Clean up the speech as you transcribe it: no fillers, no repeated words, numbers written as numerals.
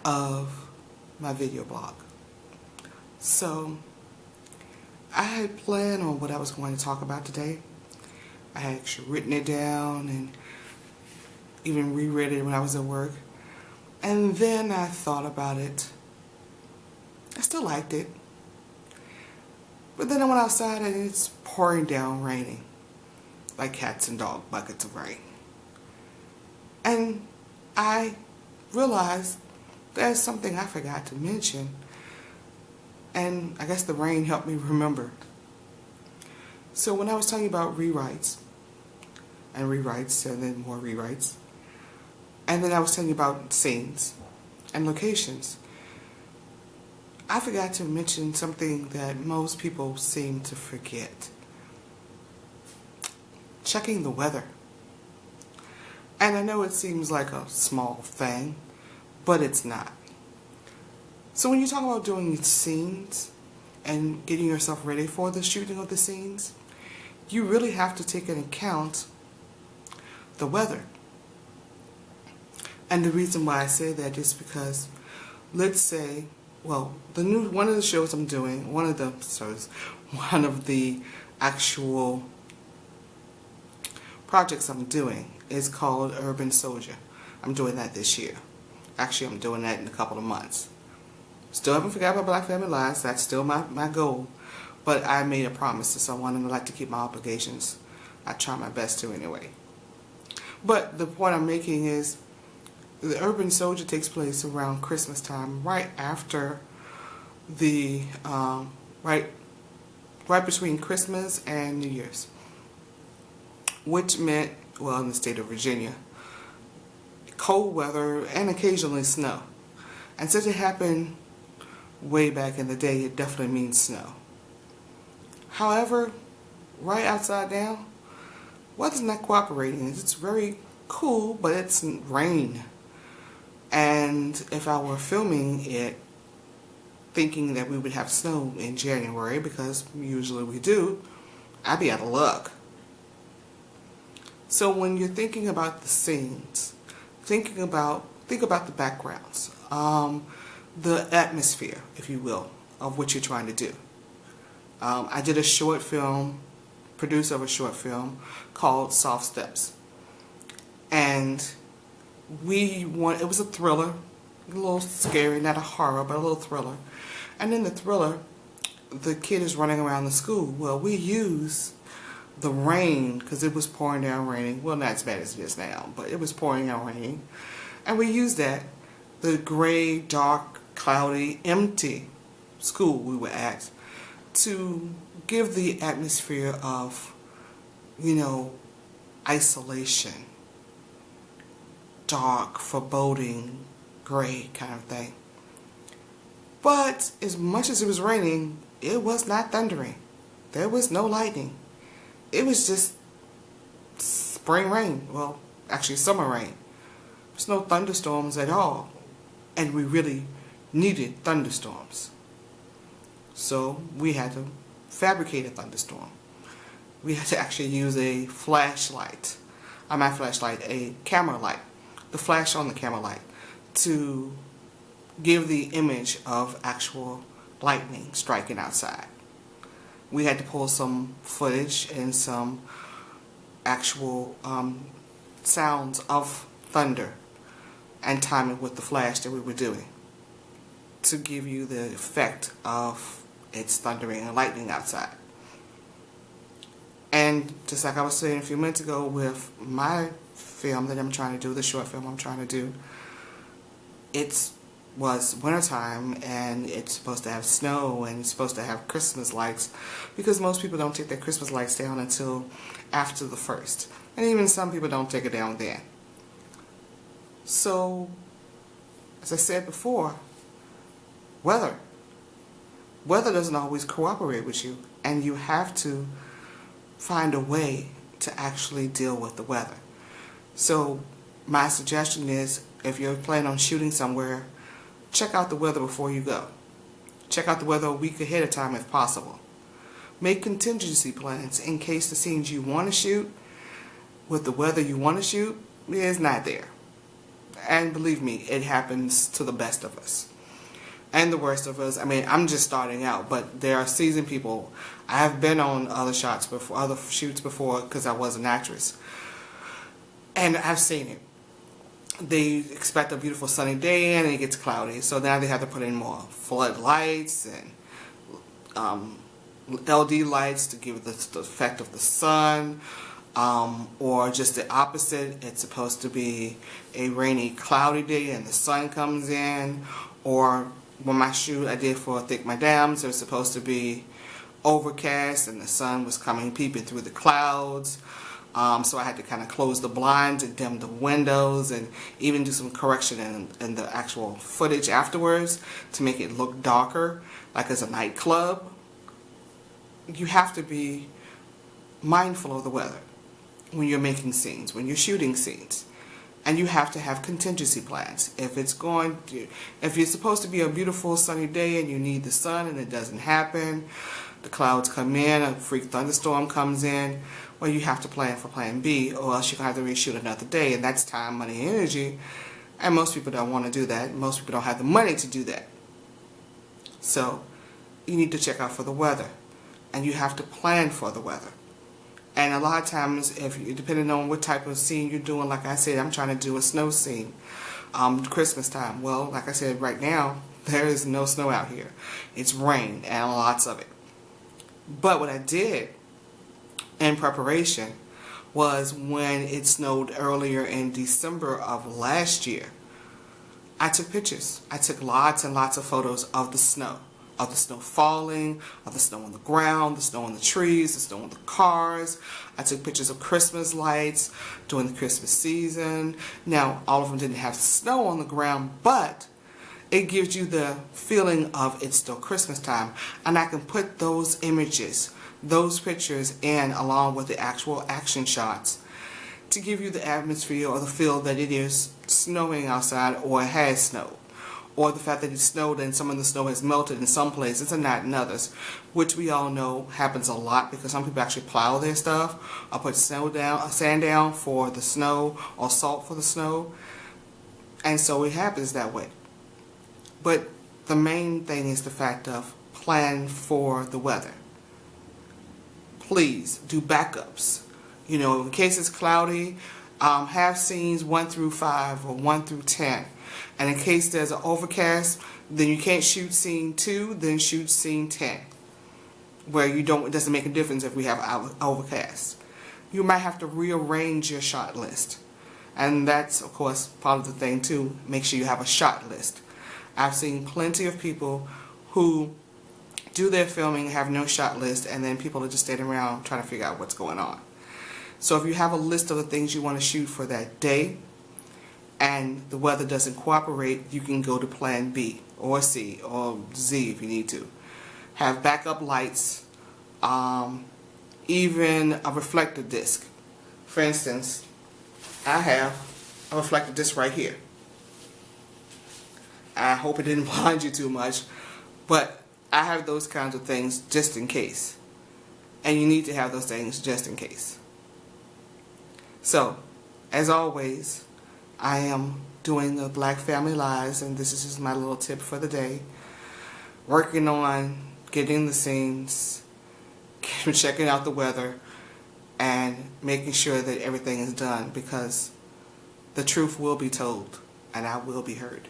of my video blog. So I had planned on what I was going to talk about today. I had actually written it down and even reread it when I was at work. And then I thought about it. I still liked it. But then I went outside and it's pouring down raining. Like cats and dog buckets of rain. And I realized there's something I forgot to mention. And I guess the rain helped me remember. So when I was talking about rewrites, and then more rewrites, and then I was telling you about scenes and locations, I forgot to mention something that most people seem to forget. Checking the weather. And I know it seems like a small thing, but it's not. So when you talk about doing scenes and getting yourself ready for the shooting of the scenes, you really have to take into account the weather. And the reason why I say that is because, let's say, well, one of the shows I'm doing, one of the actual projects I'm doing is called Urban Soldier. I'm doing that this year. Actually, I'm doing that in a couple of months. Still haven't forgot about Black Family Lives. That's still my goal. But I made a promise to someone and I like to keep my obligations. I try my best to anyway. But the point I'm making is the Urban Soldier takes place around Christmas time, right after the right between Christmas and New Year's, which meant, well, in the state of Virginia, cold weather and occasionally snow. And since it happened way back in the day, it definitely means snow. However, right outside now, weather's not cooperating. It's very cool, but it's rain. And if I were filming it thinking that we would have snow in January, because usually we do, I'd be out of luck. So when you're thinking about the scenes, think about the backgrounds, the atmosphere, if you will, of what you're trying to do. I did a short film, producer of a short film called Soft Steps. And it was a thriller, a little scary, not a horror, but a little thriller. And in the thriller, the kid is running around the school. Well, we use the rain, because it was pouring down raining. Well, not as bad as it is now, but it was pouring down raining. And we used that, the gray, dark, cloudy, empty school we were at, to give the atmosphere of, isolation, dark, foreboding, gray kind of thing. But as much as it was raining, it was not thundering. There was no lightning. It was just spring rain. Well, actually summer rain. There's no thunderstorms at all. And we really needed thunderstorms. So we had to fabricate a thunderstorm. We had to actually use a flashlight. A camera light. The flash on the camera light to give the image of actual lightning striking outside. We had to pull some footage and some actual sounds of thunder and time it with the flash that we were doing to give you the effect of it's thundering and lightning outside. And just like I was saying a few minutes ago with my film that I'm trying to do, the short film I'm trying to do, it was wintertime and it's supposed to have snow and it's supposed to have Christmas lights, because most people don't take their Christmas lights down until after the 1st. And even some people don't take it down then. So, as I said before, weather doesn't always cooperate with you, and you have to find a way to actually deal with the weather. So my suggestion is, if you're planning on shooting somewhere, check out the weather before you go. Check out the weather a week ahead of time if possible. Make contingency plans in case the scenes you want to shoot with the weather you want to shoot is not there. And believe me, it happens to the best of us. And the worst of us. I mean, I'm just starting out, but there are seasoned people. I have been on other shoots before because I was an actress. And I've seen it. They expect a beautiful sunny day and it gets cloudy. So now they have to put in more floodlights and LED lights to give the effect of the sun. Or just the opposite. It's supposed to be a rainy, cloudy day and the sun comes in. Or when my shoot I did for Thick Madams, it was supposed to be overcast and the sun was peeping through the clouds. So I had to kind of close the blinds and dim the windows and even do some correction in the actual footage afterwards to make it look darker, like it's a nightclub. You have to be mindful of the weather when you're making scenes, when you're shooting scenes. And you have to have contingency plans. If you're supposed to be a beautiful sunny day and you need the sun and it doesn't happen, the clouds come in, a freak thunderstorm comes in, well, you have to plan for plan B, or else you're going to have to reshoot another day, and that's time, money, and energy. And most people don't want to do that. Most people don't have the money to do that. So you need to check out for the weather, and you have to plan for the weather. And a lot of times, depending on what type of scene you're doing, like I said, I'm trying to do a snow scene, Christmas time. Well, like I said, right now, there is no snow out here. It's rain, and lots of it. But what I did in preparation was when it snowed earlier in December of last year, I took pictures. I took lots and lots of photos of the snow falling, of the snow on the ground, the snow on the trees, the snow on the cars. I took pictures of Christmas lights during the Christmas season. Now, all of them didn't have snow on the ground, but it gives you the feeling of it's still Christmas time. And I can put those images, those pictures in along with the actual action shots to give you the atmosphere or the feel that it is snowing outside or it has snowed. Or the fact that it snowed and some of the snow has melted in some places and not in others, which we all know happens a lot because some people actually plow their stuff or put sand down for the snow or salt for the snow. And so it happens that way. But the main thing is the fact of plan for the weather. Please do backups. You know, in case it's cloudy, have scenes 1 through 5 or 1 through 10. And in case there's an overcast, then you can't shoot scene 2, then shoot scene 10. Where it doesn't make a difference if we have overcast. You might have to rearrange your shot list. And that's, of course, part of the thing too. Make sure you have a shot list. I've seen plenty of people who do their filming, have no shot list, and then people are just standing around trying to figure out what's going on. So if you have a list of the things you want to shoot for that day, and the weather doesn't cooperate, you can go to plan B or C or Z if you need to. Have backup lights, even a reflector disc. For instance, I have a reflector disc right here. I hope it didn't blind you too much, but I have those kinds of things just in case. And you need to have those things just in case. So, as always, I am doing the Black Family Lives, and this is just my little tip for the day. Working on getting the scenes, checking out the weather, and making sure that everything is done, because the truth will be told and I will be heard.